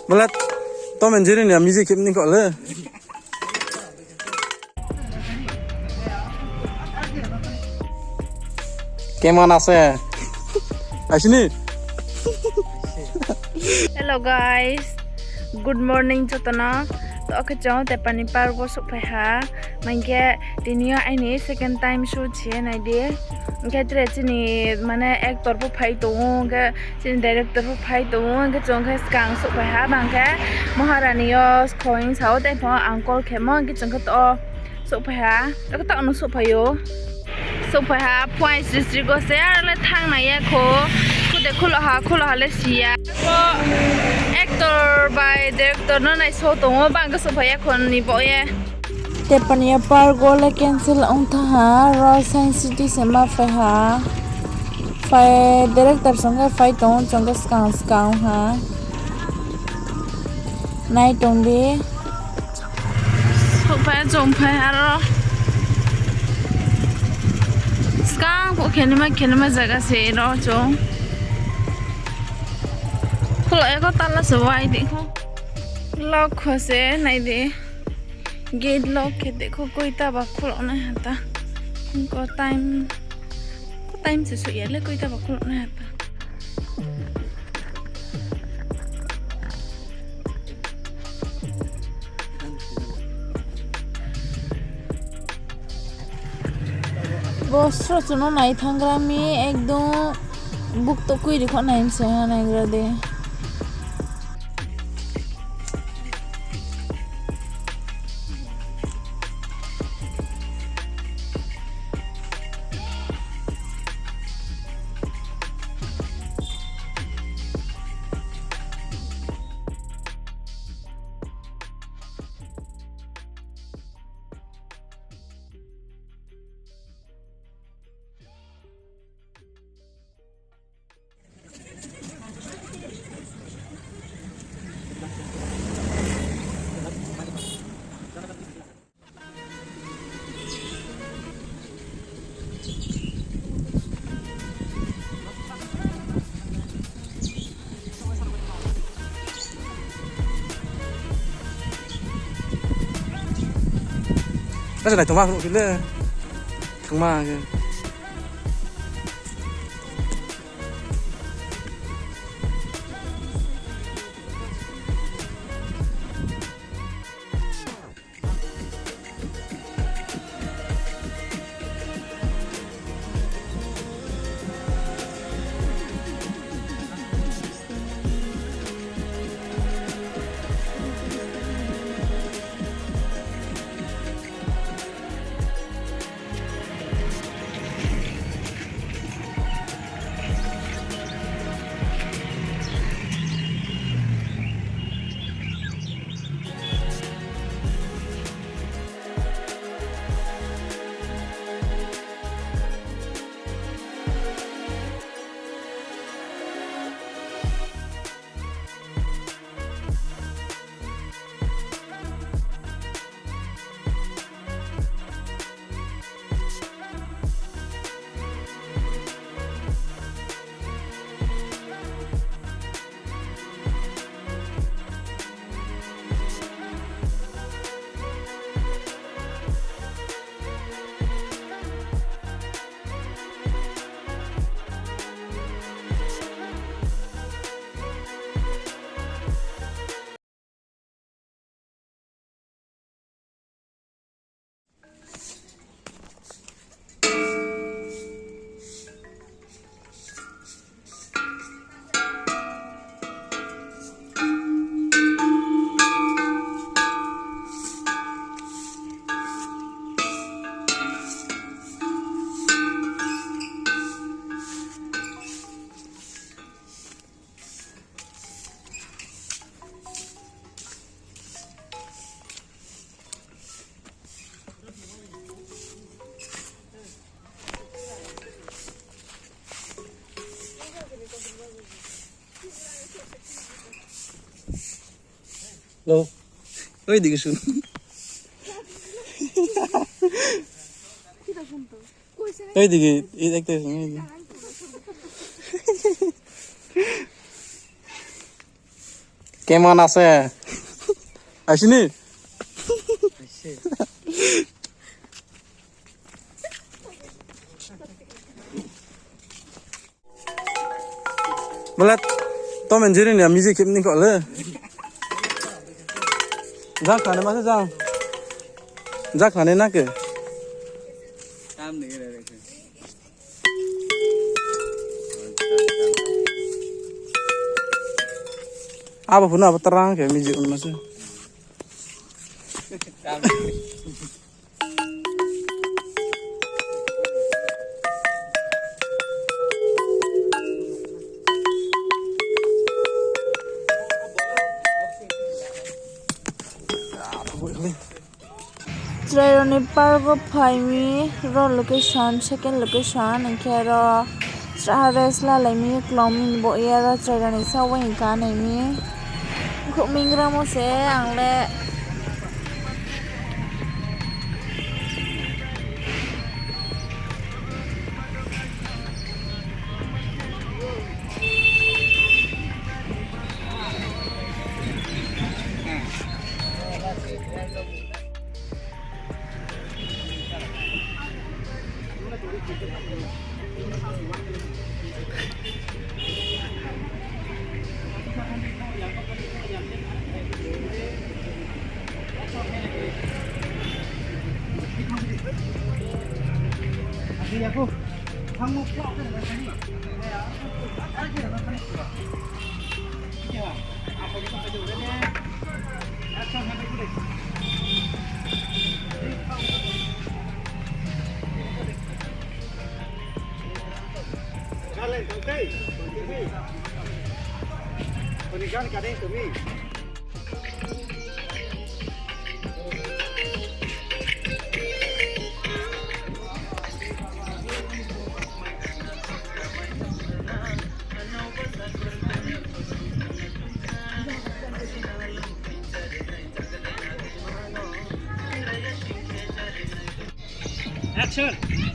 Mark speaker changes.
Speaker 1: বলে তো মেনজিরি নি আমি যে কেমনি কলে কেমন আছে আসনি
Speaker 2: Hello guys, good morning jotona. To aku jauh tepani par bosuk peha. Mangke dinio ini second time shoot sih naide. Mangke terus ni mana aktor pun pay tuh, ke sini director pun pay tuh, ke jong ke sekarang suk peha. Mangke Maharaniyo koin sawo tepo angkol kemo ke jong ke to suk peha. Aku tak anu suk payo. Suk peha point sisi go share le thang naya ko. Kude kulo ha le sia. Ko actor by director no nai so tongo bang ko supaya kon ni boye tepania par go le cancel ong tha ha ro science city sema fa ha fa director songa fai tong chonga skang ha nai tong de supaya jong fa ha ro skang ko kenema jaga se ro chong kalau aku tanah sesuai deh, lock kose, naik deh, gate lock deh, kok kau itu bakul ona hata, kau time sesuai ya, le kau itu bakul ona hata. Bos terus tuh naik tanggrami, ekdom book to kui dikau naik sih, naik grade.
Speaker 1: cái này thằng ma cũng kín đấy thằng ma kìa Lo, ওইদিকে শুন ওইদিকে এই দেখতে কেমন আছে আসিনি বলে তো মেনজিরি নি আমি যে কেমনি কলে যা খানে মাসে যাও যা খানে না কে
Speaker 3: काम नहीं रह रहे
Speaker 1: apa pun apa terang kayak miji masih
Speaker 3: काम
Speaker 2: Traironi pargo phaimi ro location second location angke ro strares la laimi klomin bo era traironi sawai ka naimi khuming ramo se angle
Speaker 3: Action!